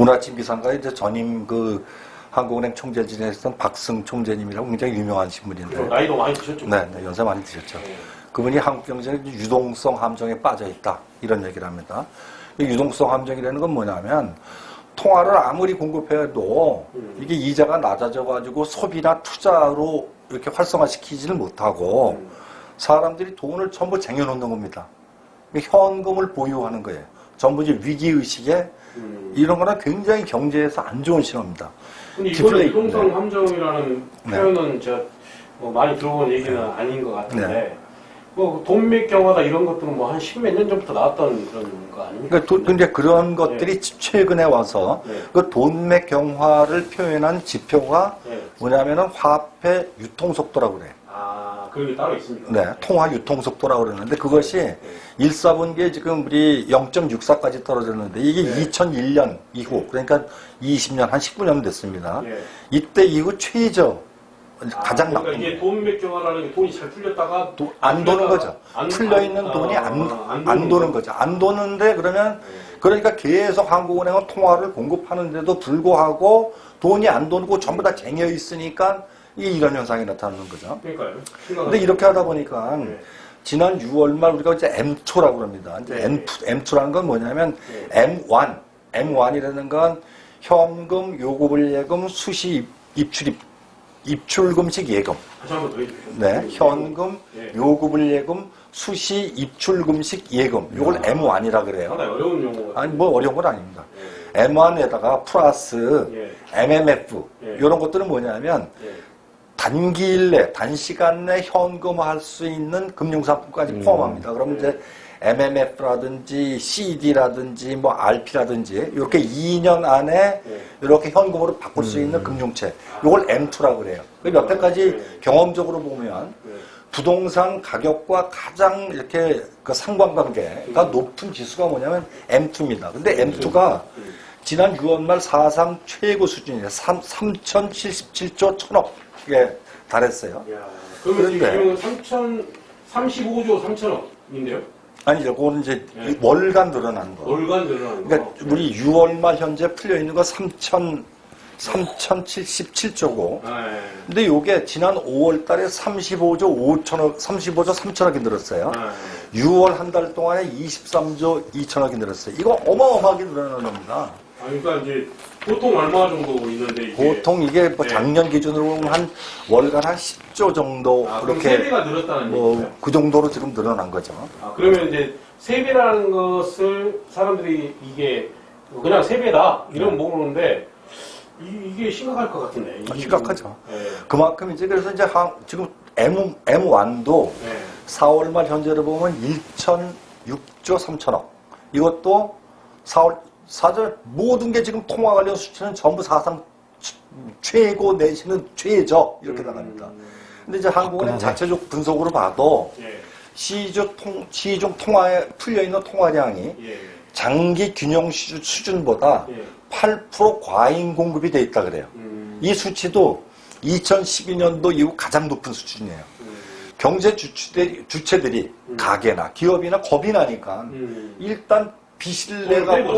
오늘 아침 기사가 이제 전임 그 한국은행 총재 지내셨던 박승 총재님이라고 굉장히 유명한 신분인데. 나이도 많이 드셨죠? 네, 네, 연세 많이 드셨죠. 네. 그분이 한국 경제의 유동성 함정에 빠져 있다. 이런 얘기를 합니다. 유동성 함정이라는 건 뭐냐면 통화를 아무리 공급해도 이게 이자가 낮아져가지고 소비나 투자로 이렇게 활성화시키지를 못하고 사람들이 돈을 전부 쟁여놓는 겁니다. 현금을 보유하는 거예요. 전부 이제 위기의식에 이런 거는 굉장히 경제에서 안 좋은 신호입니다. 근데 이거는 유동성 함정이라는 표현은 제가 뭐 많이 들어본 얘기는 아닌 것 같은데 뭐 돈맥 경화다 이런 것들은 뭐 한 십몇 년 전부터 나왔던 그런 거 아닙니까? 그러니까 근데 그런 것들이 최근에 와서 그 돈맥 경화를 표현한 지표가 뭐냐면은 화폐 유통속도라고 그래요. 아, 그런 게 따로 있습니까? 네, 통화 유통속도라고 그러는데 그것이 1사분기에 지금 우리 0.64까지 떨어졌는데 이게 2001년 이후 그러니까 20년 한 19년 됐습니다. 이때 이후 최저 가장 그러니까 나쁜 이게 돈맥 경화라는 게 돈이 잘 풀렸다가 안 도는 거죠. 풀려 있는 돈이 안 도는 거죠. 안 도는데 그러면 그러니까 계속 한국은행은 통화를 공급하는데도 불구하고 돈이 안 도고 전부 다 쟁여 있으니까 이런 현상이 나타나는 거죠. 그러니까요. 근데 이렇게 하다 보니까 지난 6월 말 우리가 이제 M2라고 합니다. 이제 M2라는 건 뭐냐면 M1이라는 건 현금, 요구불예금, 수시 입출금식 예금. 다시 한 번 더 해주세요. 네, 현금, 요구불예금, 수시 입출금식 예금. 이걸 M1이라 그래요. 상당히 어려운 용어가. 아니 뭐 어려운 건 아닙니다. M1에다가 플러스 MMF 이런 것들은 뭐냐면 단기일 내, 단시간 내 현금화할 수 있는 금융상품까지 포함합니다. 그럼 이제 MMF라든지 CD라든지 뭐 RP라든지 이렇게 2년 안에 이렇게 현금으로 바꿀 수 있는 금융체. 이걸 M2라고 그래요. 여태까지 경험적으로 보면 부동산 가격과 가장 이렇게 그 상관관계가 높은 지수가 뭐냐면 M2입니다. 근데 M2가 지난 6월 말 사상 최고 수준이에요. 3,077조 1,000억에 달했어요. 그러면 지금 35조 3천억인데요? 아니죠. 그거는 이제 월간 늘어난 거. 월간 늘어난 거. 그러니까 우리 6월 말 현재 풀려 있는 거 3,077조고. 근데 요게 지난 5월 달에 35조 3천억이 늘었어요. 6월 한 달 동안에 23조 2천억이 늘었어요. 이거 어마어마하게 늘어나는 겁니다. 그러니까 이제 보통 얼마 정도 있는데 이게 보통 이게 뭐 작년 기준으로 보면 한 월간 한 10조 정도 그렇게 3배가 늘었다는 뭐 얘기죠? 그 정도로 지금 늘어난 거죠. 그러면 이제 3배라는 것을 사람들이 이게 그냥 3배다 이런 모르는데 이게 심각할 것 같은데. 심각하죠. 그만큼 이제 그래서 이제 지금 M1도 4월 말 현재로 보면 1,006조 3천억. 이것도 4월 사전 모든 게 지금 통화 관련 수치는 전부 사상 최고 내지는 최저 이렇게 나갑니다. 근데 이제 한국은행 자체적 분석으로 봐도 시중 통화에 풀려 있는 통화량이 장기 균형 수준보다 8% 과잉 공급이 돼 있다 그래요. 이 수치도 2012년도 이후 가장 높은 수준이에요. 경제 주체들이 가게나 기업이나 겁이 나니까 일단 빚을 내가지고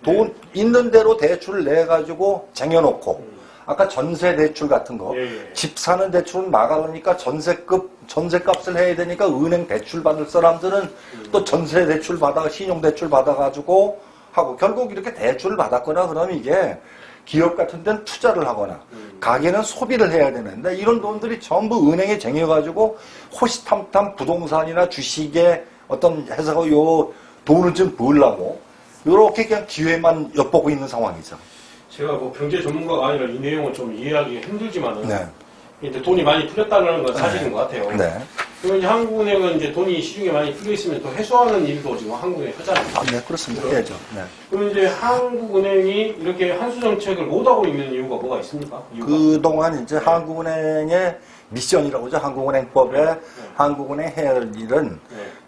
돈 있는 대로 대출을 내가지고 쟁여놓고 아까 전세 대출 같은 거 집 사는 대출은 막아놓으니까 전세값을 해야 되니까 은행 대출 받을 사람들은 또 전세 대출 받아 신용 대출 받아가지고 하고 결국 이렇게 대출을 받았거나 그러면 이게 기업 같은 데는 투자를 하거나 가게는 소비를 해야 되는데 이런 돈들이 전부 은행에 쟁여가지고 호시탐탐 부동산이나 주식에 어떤 회사가 요 돈을 좀 벌려고 이렇게 그냥 기회만 엿보고 있는 상황이죠. 제가 뭐 경제 전문가가 아니라 이 내용을 좀 이해하기 힘들지만은 이제 돈이 많이 풀렸다는 건 사실인 것 같아요. 그러면 이제 한국은행은 이제 돈이 시중에 많이 풀려 있으면 또 회수하는 일도 지금 한국은행이 하잖아요. 네, 그렇습니다. 해야죠. 그럼 이제 한국은행이 이렇게 한수 정책을 못 하고 있는 이유가 뭐가 있습니까? 그동안 이제 한국은행의 미션이라고 하죠. 한국은행법에 한국은행 해야 할 일은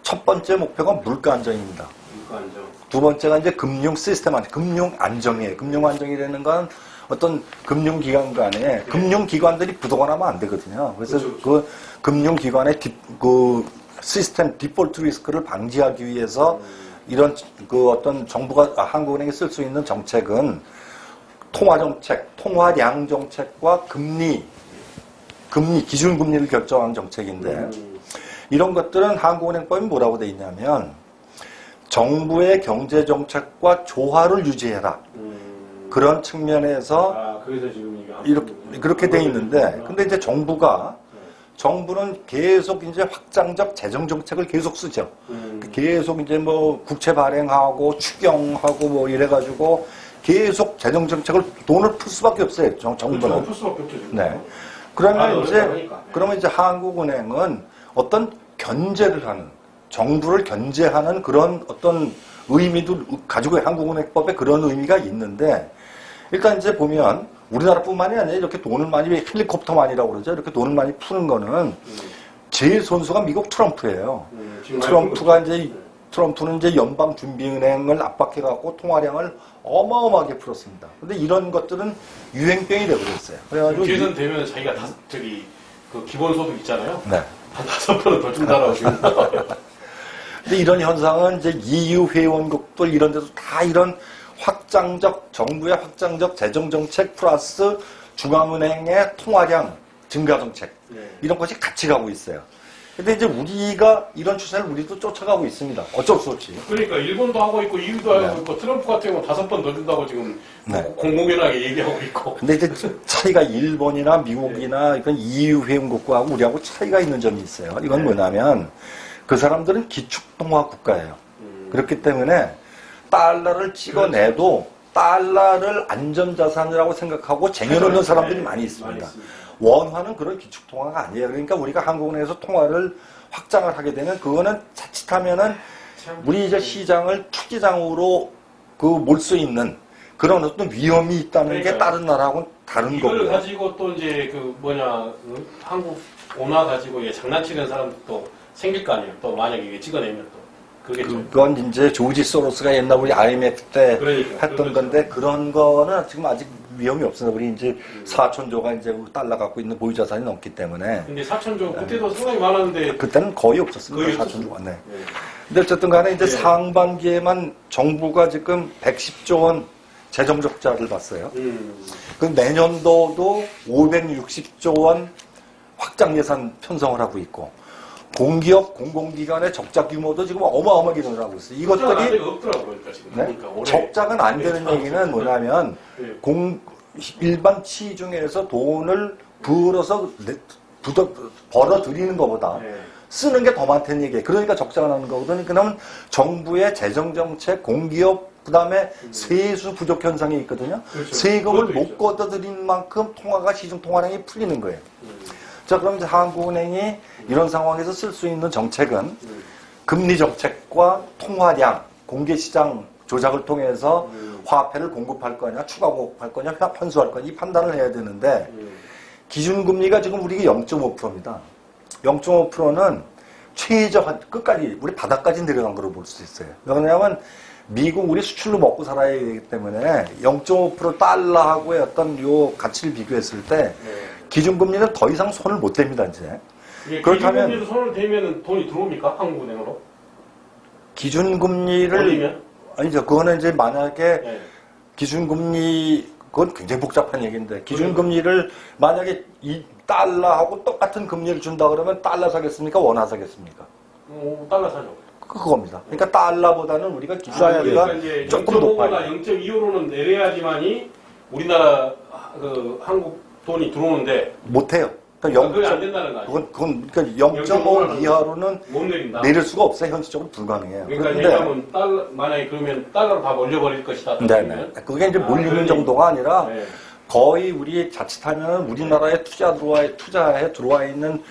첫 번째 목표가 물가 안정입니다. 물가 안정. 두 번째가 이제 금융 시스템 안정, 금융 안정이에요. 금융 안정이라는 건 어떤 금융기관 간에 금융기관들이 부도가 안 되거든요. 그래서 그 금융기관의 그 시스템 디폴트 리스크를 방지하기 위해서 이런 그 어떤 정부가 한국은행이 쓸 수 있는 정책은 통화정책, 통화량 정책과 기준금리를 결정한 정책인데 이런 것들은 한국은행법이 뭐라고 돼 있냐면 정부의 경제정책과 조화를 유지해라. 그런 측면에서 그래서 지금 그렇게 돼 있는데 근데 이제 정부는 계속 이제 확장적 재정정책을 계속 쓰죠. 계속 이제 뭐 국채 발행하고 추경하고 뭐 이래가지고 계속 재정정책을 돈을 풀 수밖에 없어요. 정부는. 그렇죠. 풀 수밖에 없죠. 지금. 네. 그러면 이제 한국은행은 어떤 견제를 하는, 정부를 견제하는 그런 어떤 의미도 가지고 한국은행법에 그런 의미가 있는데 일단 이제 보면 우리나라뿐만이 아니라 이렇게 돈을 많이 헬리콥터만이라고 그러죠. 이렇게 돈을 많이 푸는 거는 제일 선수가 미국 트럼프예요. 트럼프는 이제 연방준비은행을 압박해갖고 통화량을 어마어마하게 풀었습니다. 근데 이런 것들은 유행병이 되어버렸어요. 그래가지고 개선되면 자기가 그 기본소득 있잖아요. 네. 한 5%는 더 준다라고 지금. 근데 이런 현상은 이제 EU 회원국들 이런 데서 다 이런 정부의 확장적 재정정책 플러스 중앙은행의 통화량 증가 정책 이런 것이 같이 가고 있어요. 근데 이제 우리가 이런 추세를 우리도 쫓아가고 있습니다. 어쩔 수 없이. 그러니까 일본도 하고 있고 EU도 하고 있고 트럼프 같은 경우는 5번 더 준다고 지금 공공연하게 얘기하고 있고. 근데 이제 차이가 일본이나 미국이나 이건 EU 회원국과 우리하고 차이가 있는 점이 있어요. 이건 뭐냐면 그 사람들은 기축통화 국가예요. 그렇기 때문에 달러를 찍어내도 달러를 안전자산이라고 생각하고 쟁여놓는 사람들이 많이 있습니다. 원화는 그런 기축통화가 아니에요. 그러니까 우리가 한국은행에서 통화를 확장을 하게 되면 그거는 자칫하면은 우리 이제 시장을 투기장으로 몰 수 있는 그런 어떤 위험이 있다는 게 다른 나라하고는 다른 거고요. 이걸 가지고 또 이제 한국 원화 가지고 장난치는 사람도 생길 거 아니에요. 또 만약에 이게 찍어내면 또. 그건 이제 조지 소로스가 옛날 우리 IMF 때 했던 건데 그런 거는 지금 아직 위험이 없습니다. 우리 이제 4천조가 이제 달러 갖고 있는 보유 자산이 넘기 때문에. 근데 4천조 그때도 상당히 많았는데 그때는 거의 없었습니다. 4천조가. 네. 근데 어쨌든 간에 이제 상반기에만 정부가 지금 110조 원 재정 적자를 봤어요. 그 내년도도 560조 원 확장 예산 편성을 하고 있고. 공기업, 공공기관의 적자 규모도 지금 어마어마하게 늘어나고 있어요. 이것들이 없더라고요, 지금. 네? 적자가 안 되는 얘기는 뭐냐면 일반 시중에서 돈을 벌어들이는 것보다 쓰는 게 더 많다는 얘기예요. 그러니까 적자가 나는 거거든요. 그러면 정부의 재정정책, 공기업, 그 다음에 세수 부족 현상이 있거든요. 그렇죠. 세금을 못 걷어들인 만큼 시중 통화량이 풀리는 거예요. 자, 그럼 이제 한국은행이 이런 상황에서 쓸 수 있는 정책은 금리 정책과 통화량, 공개시장 조작을 통해서 화폐를 공급할 거냐, 추가 공급할 거냐, 환수할 거냐, 이 판단을 해야 되는데 기준금리가 지금 우리가 0.5%입니다. 0.5%는 끝까지, 우리 바닥까지 내려간 거로 볼 수 있어요. 왜냐하면 미국 우리 수출로 먹고 살아야 되기 때문에 0.5% 달러하고의 어떤 요 가치를 비교했을 때 기준금리는 더 이상 손을 못 댑니다, 이제. 그렇다면 기준금리도 손을 대면 돈이 들어옵니까? 한국은행으로? 기준금리를 아니죠. 그거는 이제 만약에 기준금리 그건 굉장히 복잡한 얘기인데 기준금리를 만약에 이 달러하고 똑같은 금리를 준다 그러면 달러 사겠습니까? 원화 사겠습니까? 달러 사죠. 그겁니다. 그러니까 달러보다는 우리가 기준금리가 조금 높아요. 0.25로는 내려야지만이 우리나라 한국 돈이 들어오는데 못해요. 그게 안 된다는 거 아니에요? 그건 그러니까 0.5 이하로는 못 내린다. 내릴 수가 없어요. 현실적으로 불가능해요. 그러니까 얘기하면 만약에 그러면 달러로 다 몰려버릴 것이다. 네. 그게 이제 몰리는 정도가 아니라 거의 우리 자칫하면 우리나라에 투자해 들어와 있는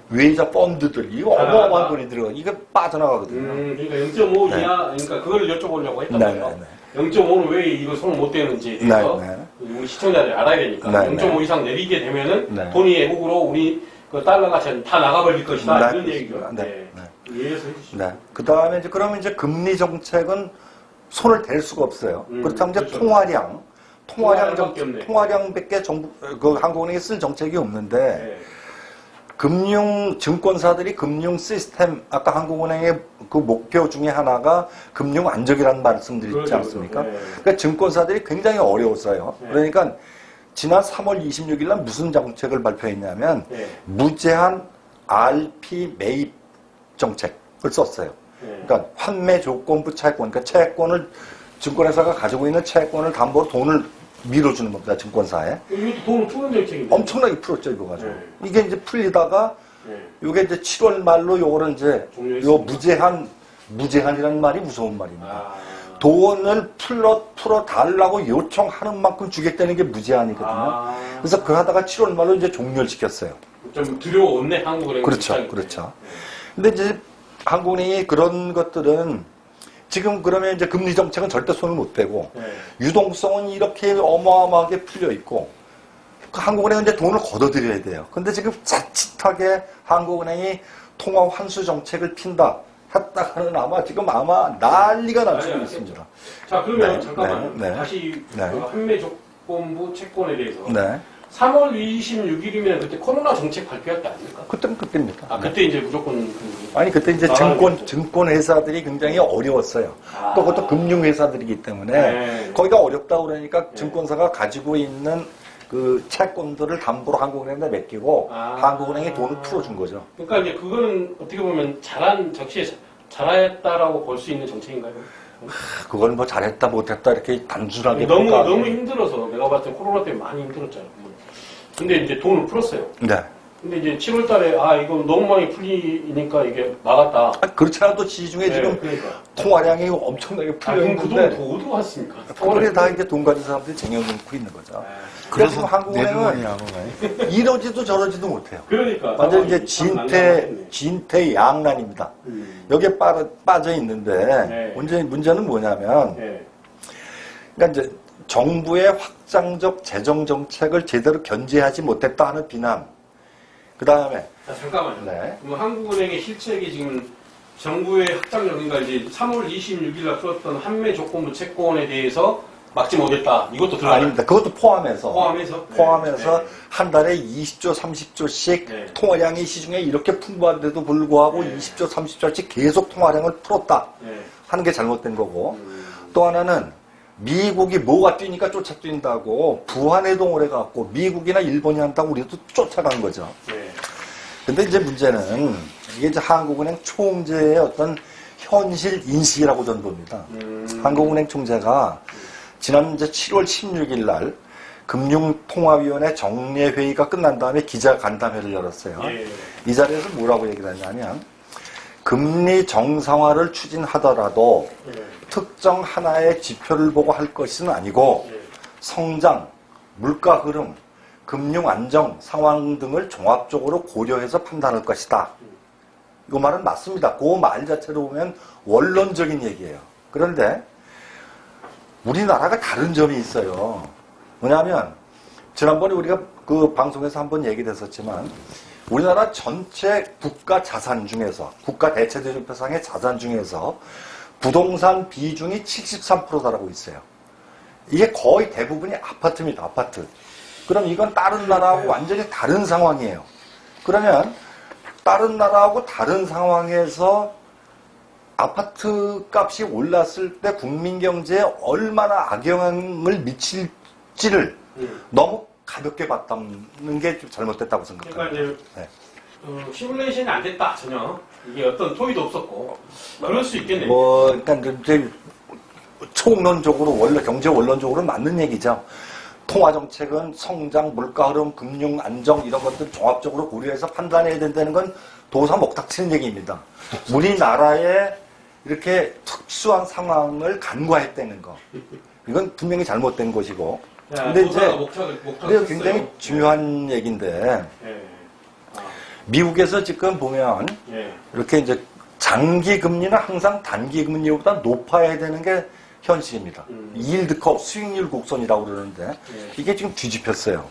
외자 펀드들 이거 어마어마한 돈이 들어가. 이게 빠져나가거든요. 그러니까 0.5 이하 그러니까 그걸 여쭤보려고 했던 거예요. 0.5는 왜 이걸 손을 못 대는지에 대해서 우리 시청자들이 알아야 되니까 0.5 이상 내리게 되면은 돈이 외국으로 우리 그 달러가 다 나가버릴 것이다 이런 얘기죠. 이해해서 해주시죠. 그 다음에 그러면 이제 금리 정책은 손을 댈 수가 없어요. 그렇다면 이제 그렇죠. 통화량밖에 한국은행이 쓸 정책이 없는데 증권사들이 금융 시스템, 아까 한국은행의 그 목표 중에 하나가 금융 안정이라는 말씀드렸지 않습니까? 네. 그러니까 증권사들이 굉장히 어려웠어요. 네. 그러니까 지난 3월 26일 날 무슨 정책을 발표했냐면 네. 무제한 RP 매입 정책을 썼어요. 네. 그러니까 환매 조건부 채권, 그러니까 채권을 증권회사가 가지고 있는 채권을 담보로 돈을 밀어주는 겁니다, 증권사에. 이것도 돈을 푸는 정책인데. 엄청나게 풀었죠, 이거 가지고. 네. 이게 이제 풀리다가, 네. 이게 이제 7월 말로 요거를 이제, 종료했습니다. 무제한이라는 말이 무서운 말입니다. 아. 돈을 풀어 달라고 요청하는 만큼 주겠다는 게 무제한이거든요. 아. 그래서 그 하다가 7월 말로 이제 종료를 시켰어요. 좀 두려웠네, 한국은행. 그렇죠, 그렇죠. 근데 이제 한국은행이 그런 것들은 지금 그러면 이제 금리 정책은 절대 손을 못 대고 네. 유동성은 이렇게 어마어마하게 풀려 있고 그 한국은행은 이제 돈을 걷어들여야 돼요. 근데 지금 자칫하게 한국은행이 통화 환수 정책을 핀다 했다가는 지금 난리가 날 수도 있습니다. 자, 그러면 네, 잠깐만 네, 네. 다시 네. 그 환매 조건부 채권에 대해서 네. 3월 26일이면 그때 코로나 정책 발표할 때 아닙니까? 그때는 그때입니다. 아, 그때 이제 무조건 그 아니 그때 이제 나가겠죠. 증권회사들이 굉장히 어려웠어요. 아. 또 그것도 금융회사들이기 때문에 네. 거기가 어렵다 그러니까 네. 증권사가 가지고 있는 그 채권들을 담보로 한국은행에 맡기고 아. 한국은행이 돈을 풀어준 거죠. 그러니까 이제 그거는 어떻게 보면 잘했다라고 볼 수 있는 정책인가요? 그걸 뭐 잘했다 못했다 이렇게 단순하게 너무 평가하기는. 힘들어서 내가 봤을 때 코로나 때문에 많이 힘들었잖아요. 근데 이제 돈을 풀었어요. 네. 근데 이제 7월 달에 이거 너무 많이 풀리니까 이게 막았다. 그렇지 않아도 시중에 네, 지금 그러니까. 통화량이 엄청나게 풀려 그럼 그 있는데 돈 어디로 갔습니까? 그거에 다 이제 돈 가진 사람들이 쟁여놓고 있는 거죠. 그래서 지금 한국은행은 이러지도 저러지도 못해요. 그러니까. 완전 이제 난감하겠네. 진퇴양난입니다. 여기에 빠져 있는데 네. 문제는 뭐냐면 네. 그러니까 이제 정부의 확장적 재정 정책을 제대로 견제하지 못했다 하는 비난. 그 다음에 잠깐만요. 네. 그럼 한국은행의 실책이 지금 정부의 확장력, 그러니까 이제 3월 26일 날 풀었던 환매 조건부 채권에 대해서 막지 못했다. 이것도 들어가요. 아닙니다. 그것도 포함해서 네. 한 달에 20조, 30조씩 네. 통화량이 시중에 이렇게 풍부한데도 불구하고 네. 20조, 30조씩 계속 통화량을 풀었다 네. 하는 게 잘못된 거고 또 하나는 미국이 뭐가 뛰니까 쫓아뛴다고 부안해동을 해갖고 미국이나 일본이 한다고 우리도 쫓아간 거죠. 네. 근데 이제 문제는 이게 이제 한국은행 총재의 어떤 현실 인식이라고 저는 봅니다. 한국은행 총재가 지난 이제 7월 16일 날 금융통화위원회 정례회의가 끝난 다음에 기자간담회를 열었어요. 예. 이 자리에서 뭐라고 얘기를 하냐면 금리 정상화를 추진하더라도 예. 특정 하나의 지표를 보고 할 것은 아니고 예. 성장, 물가 흐름, 금융 안정 상황 등을 종합적으로 고려해서 판단할 것이다. 이 말은 맞습니다. 그 말 자체로 보면 원론적인 얘기예요. 그런데 우리나라가 다른 점이 있어요. 뭐냐면 지난번에 우리가 그 방송에서 한번 얘기를 했었지만 우리나라 전체 국가 자산 중에서 국가 대체대조표상의 자산 중에서 부동산 비중이 73%라고 있어요. 이게 거의 대부분이 아파트입니다. 아파트. 그럼 이건 다른 나라하고 완전히 다른 상황이에요. 그러면 다른 나라하고 다른 상황에서 아파트 값이 올랐을 때 국민 경제에 얼마나 악영향을 미칠지를 너무 가볍게 봤다는 게 좀 잘못됐다고 생각합니다. 그러니까 이제 네. 시뮬레이션이 안 됐다 전혀. 이게 어떤 토의도 없었고 그럴 수 있겠네요. 그러니까 이제 총론적으로 경제 원론적으로 맞는 얘기죠. 통화 정책은 성장, 물가 흐름, 금융 안정 이런 것들 종합적으로 고려해서 판단해야 된다는 건 도사 먹닥치는 얘기입니다. 우리나라의 이렇게 특수한 상황을 간과했다는 거. 이건 분명히 잘못된 것이고. 근데 이제 그게 굉장히 중요한 얘기인데 예. 미국에서 지금 보면 예. 이렇게 이제 장기 금리는 항상 단기 금리보다 높아야 되는 게 현실입니다. 이일드 컵 수익률 곡선이라고 그러는데 이게 지금 뒤집혔어요.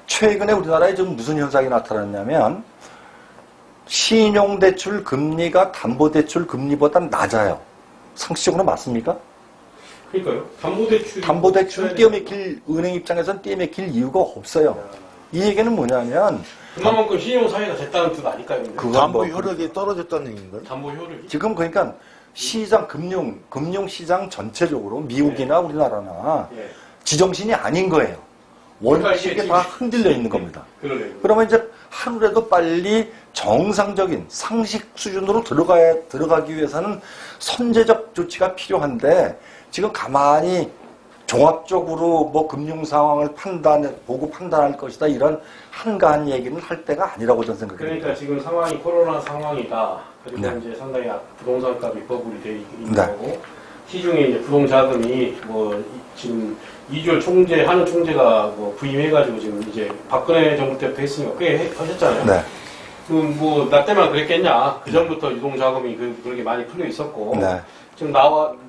최근에 우리나라에 지금 무슨 현상이 나타났냐면 신용대출 금리가 담보대출 금리보다 낮아요. 상식적으로 맞습니까? 그러니까요. 담보대출 뛰어맥힐 은행 입장에서는 뛰어맥힐 이유가 없어요. 이 얘기는 뭐냐면 그만큼 신용 사회가 됐다는 뜻 아닐까요? 근데? 그건 담보 뭐 효력이 떨어졌다는 얘기인가요? 담보 효력이? 지금 그러니까 시장 금융시장 전체적으로 미국이나 우리나라나 예. 지정신이 아닌 거예요. 그러니까 원칙에 이게 다 지금- 흔들려 있는 겁니다. 그러네요. 그러면 이제 하루라도 빨리 정상적인 상식 수준으로 들어가기 위해서는 선제적 조치가 필요한데 지금 가만히 종합적으로 뭐 금융 상황을 보고 판단할 것이다 이런 한가한 얘기는 할 때가 아니라고 저는 생각합니다. 그러니까 지금 상황이 코로나 상황이다. 그리고 네. 이제 상당히 부동산 값이 버블이 돼 있는 네. 거고 시중에 이제 부동자금이 뭐 지금 이주열 총재 한우 총재가 뭐 부임해가지고 지금 이제 박근혜 정부 때부터 했으니까 꽤 하셨잖아요. 네. 뭐 나 때만 그랬겠냐. 그 전부터 유동자금이 그렇게 많이 풀려 있었고 네. 지금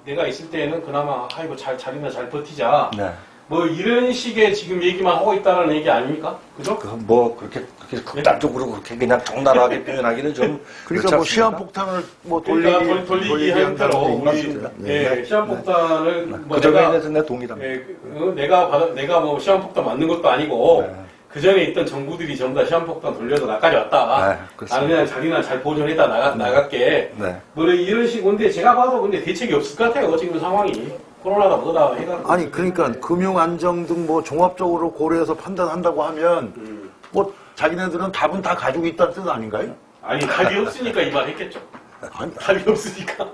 내가 있을 때는 그나마 아이고 자리나 잘 버티자. 네. 뭐 이런 식의 지금 얘기만 하고 있다는 얘기 아닙니까? 그죠? 뭐 그렇게 극단적으로 그렇게 그냥 적나라하게 표현하기는 좀 그러니까 뭐 시한폭탄을 뭐 그러니까 돌리기 하는 대로 우리 네. 시한폭탄을 뭐 그 점에 내가 대해서 내가 동의합니다. 내가 뭐 시한폭탄 맞는 것도 아니고 네. 그 전에 있던 정부들이 전부 다 시한폭탄 돌려서 나까지 왔다. 네, 그렇습니다. 나는 그냥 자기나 잘 보존해다 나갈게. 네. 뭐 이런 식인데 제가 봐도 근데 대책이 없을 것 같아요. 지금 상황이 코로나다 뭐다 해가지고. 아니 그러니까 금융 안정 등 뭐 종합적으로 고려해서 판단한다고 하면 뭐 자기네들은 답은 다 가지고 있다는 뜻 아닌가요? 아니 답이 없으니까 이 말 했겠죠. 아니, 답이 없으니까.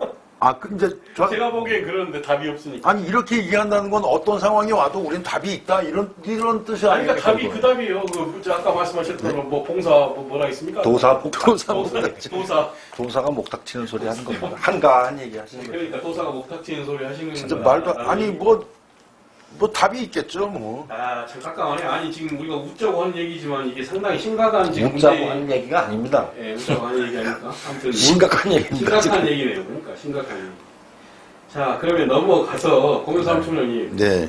이제 제가 보기엔 그러는데 답이 없으니까. 아니 이렇게 얘기한다는 건 어떤 상황이 와도 우린 답이 있다 이런 뜻이 아니, 그러니까 아닙니까? 답이 그 답이에요. 아까 말씀하셨던 뭐 봉사 뭐라 있습니까? 도사 복탁 도사. 도사가 목탁치는 소리 하는 겁니다. 한가한 얘기 하시는 거예요. 그러니까 도사가 목탁치는 소리 하시는 진짜 거다. 말도 아니 뭐 답이 있겠죠 뭐. 참 깜깜하네. 아니 지금 우리가 웃자고 하는 얘기지만 이게 상당히 심각한 지금 웃자고 문제. 하는 얘기가 아닙니다. 예, 웃자고 하는 얘기 아닙니까? 아무튼 심각한 얘기입니다. 심각한 지금. 얘기네요. 그러니까 심각한 얘기. 자 그러면 넘어가서 공유삼촌님. 네.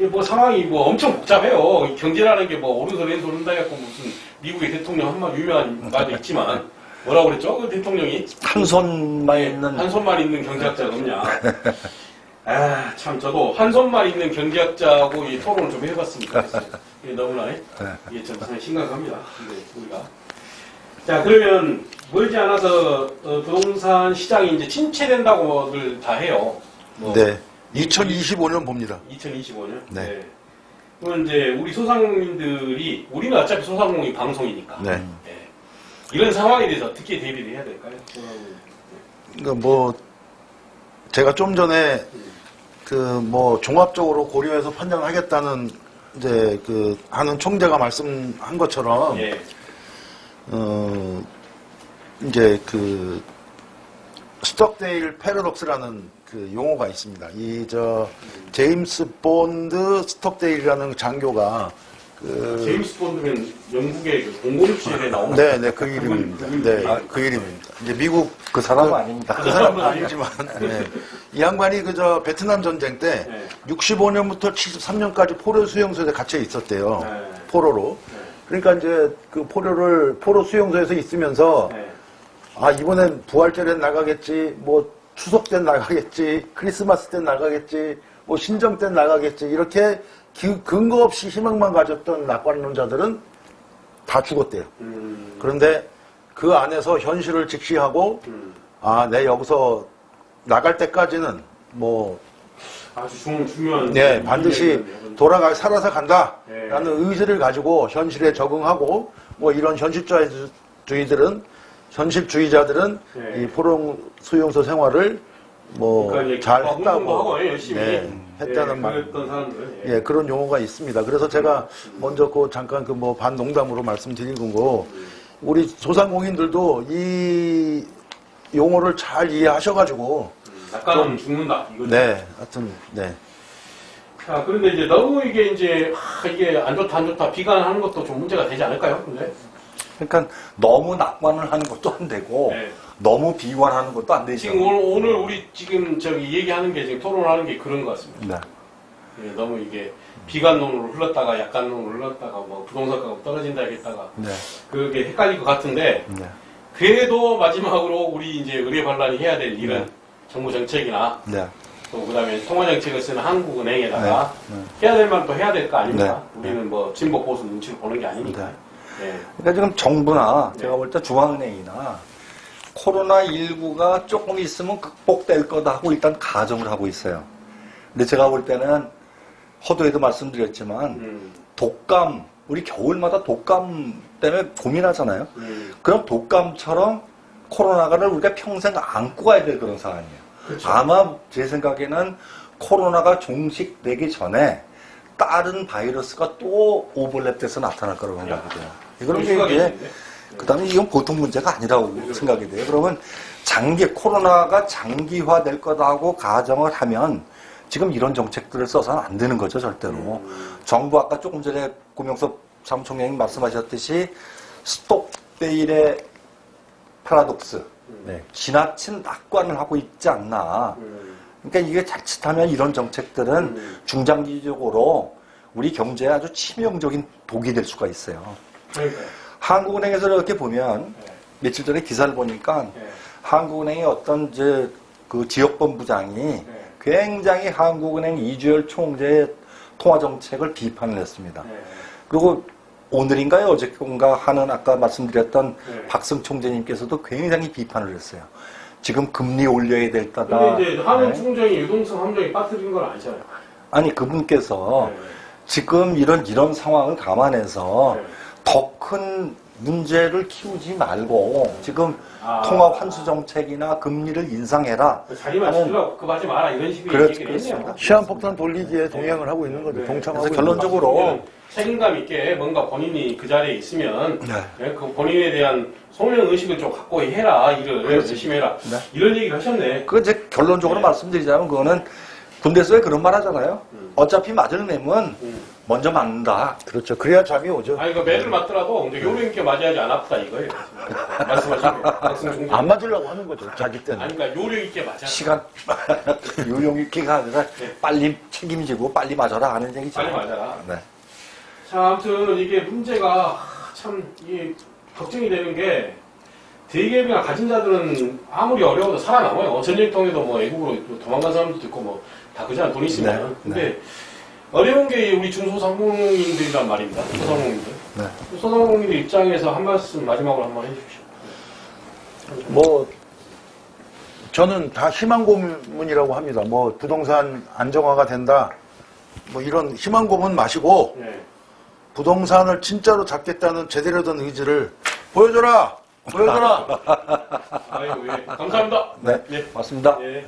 뭐 상황이 뭐 엄청 복잡해요. 이 경제라는 게 뭐 오른손 왼손 흔다 해갖고 무슨 미국의 대통령 한말 유명한 말도 있지만 뭐라고 그랬죠? 그 대통령이 한 손만 있는 한 손만 있는 경제학자가 없냐. 참 저도 한 손만 있는 경제학자하고 이 토론을 좀 해봤습니다. 이게 너무나 이게 좀 상당히 심각합니다. 근데 우리가 자 그러면 멀지 않아서 부동산 시장이 이제 침체된다고들 다 해요. 뭐 네. 2025년 봅니다. 2025년. 네. 그러면 이제 우리 소상공인들이 우리는 어차피 소상공인 방송이니까. 네. 이런 상황에 대해서 어떻게 대비를 해야 될까요? 그러니까 뭐 제가 좀 전에 그 뭐 종합적으로 고려해서 판단하겠다는 이제 그 하는 총재가 말씀한 것처럼 예. 이제 그 스톡데일 패러독스라는 그 용어가 있습니다. 제임스 본드 스톡데일이라는 장교가 제임스 본드면 영국의 그 007에 나오는 네, 그 이름입니다. 네, 그 이름입니다. 이제 미국 그 사람은 아닙니다. 그 사람은 아니지만 네. 이 양반이 그저 베트남 전쟁 때 65년부터 73년까지 포로 수용소에 갇혀 있었대요. 네. 포로로. 그러니까 이제 그 포로 수용소에서 있으면서 이번엔 부활절엔 나가겠지, 뭐 추석 땐 나가겠지, 크리스마스 땐 나가겠지, 뭐 신정 땐 나가겠지 이렇게 근거 없이 희망만 가졌던 낙관론자들은 다 죽었대요. 그런데 그 안에서 현실을 직시하고 내 여기서 나갈 때까지는 뭐 아주 중요한 네, 반드시 살아서 간다라는 네. 의지를 가지고 현실에 적응하고 뭐 이런 현실주의자들은 네. 이 포로 수용소 생활을 뭐 그러니까 잘 운동도 했다고 하고 열심히 했다는 말. 그랬던 사람들. 예, 그런 용어가 있습니다. 그래서 제가 먼저 잠깐 뭐 반농담으로 말씀드린 거고, 우리 소상공인들도 이 용어를 잘 이해하셔가지고, 약간은 죽는다. 이거죠. 네, 하여튼, 네. 자, 그런데 이제 너무 이게 안 좋다, 비관하는 것도 좀 문제가 되지 않을까요? 근데? 그러니까 너무 낙관을 하는 것도 안 되고 네. 너무 비관하는 것도 안 되죠. 지금 오늘 우리 지금 얘기하는 게 지금 토론하는 게 그런 것 같습니다. 네. 예, 너무 이게 비관론으로 흘렀다가 약관론으로 흘렀다가 뭐 부동산 가격 떨어진다 하겠다가 네. 그게 헷갈릴 것 같은데 네. 그래도 마지막으로 우리 이제 의뢰 반란이 해야 될 일은 네. 정부 정책이나 네. 또 그다음에 통화 정책을 쓰는 한국은행에다가 네. 해야 될 만 또 해야 될 거 아닙니까? 네. 우리는 뭐 진보 보수 눈치를 보는 게 아니니까. 네. 그러니까 지금 정부나 제가 볼 때 중앙은행이나 코로나19가 조금 있으면 극복될 거다 하고 일단 가정을 하고 있어요. 근데 제가 볼 때는 허도에도 말씀드렸지만 독감, 우리 겨울마다 독감 때문에 고민하잖아요. 그럼 독감처럼 코로나를 우리가 평생 안고 가야 될 그런 상황이에요. 그렇죠. 아마 제 생각에는 코로나가 종식되기 전에 다른 바이러스가 또 오버랩돼서 나타날 거라고 생각이 돼요. 이거는 이게 그다음에 이건 보통 문제가 아니라고 생각이 돼요. 그러면 코로나가 장기화될 거다 하고 가정을 하면 지금 이런 정책들을 써서는 안 되는 거죠, 절대로. 정부 아까 조금 전에 고명섭 사무총장님 말씀하셨듯이 스톱 베일의 파라독스, 지나친 낙관을 하고 있지 않나. 그러니까 이게 자칫하면 이런 정책들은 중장기적으로 우리 경제에 아주 치명적인 독이 될 수가 있어요. 그러니까요. 한국은행에서 이렇게 보면 며칠 전에 기사를 보니까 한국은행의 어떤 그 지역본부장이 굉장히 한국은행 이주열 총재의 통화정책을 비판을 했습니다. 그리고 오늘인가요? 어저께인가 하는 아까 말씀드렸던 박승 총재님께서도 굉장히 비판을 했어요. 지금 금리 올려야 될 거다. 근데 이제 한은 총장이 유동성 함정에 빠뜨린 건 아니잖아요. 아니 그분께서 지금 이런 상황을 감안해서 더 큰 문제를 키우지 말고 지금 통화 환수 정책이나 금리를 인상해라. 자리만 지으라고 그거 하지 마라 이런 식으로 얘기를 했네요. 시한폭탄 돌리기에 동행을 하고 있는 거죠. 동참하고 그래서 있는 결론적으로 책임감 있게 뭔가 본인이 그 자리에 있으면 그 본인에 대한 소명 의식을 좀 갖고 해라 일을 열심히 해라 이런 얘기를 하셨네. 그 이제 결론적으로 말씀드리자면 그거는 군대에서 왜 그런 말 하잖아요. 어차피 맞을 맴은 먼저 맞는다. 그렇죠. 그래야 잠이 오죠. 아니 그 매를 맞더라도 이제 요령 있게 맞아야지 안 아프다 이거예요. 말씀하신 게 박승 총재. 안 맞으려고 하는 거죠. 자기 때는. 아니 그러니까 요령 있게 맞아. 시간 요령 있기가 아니라 빨리 책임지고 빨리 맞아라 하는 얘기죠. 빨리 맞아라. 네. 자, 아무튼 이게 문제가 참 이게 걱정이 되는 게 대기업이나 가진 자들은 아무리 어려워도 살아남아요. 전쟁통에도 뭐 외국으로 도망간 사람도 있고 뭐 다 그잖아 돈 있으면. 근데 어려운 게 우리 중소상공인들이란 말입니다. 소상공인들. 소상공인들 입장에서 한 말씀 마지막으로 한번 해주십시오. 뭐 저는 다 희망 고문이라고 합니다. 뭐 부동산 안정화가 된다. 뭐 이런 희망 고문 마시고 부동산을 진짜로 잡겠다는 제대로 된 의지를 보여줘라. 보여줘라. 아이고, 예. 감사합니다. 네, 맞습니다. 예.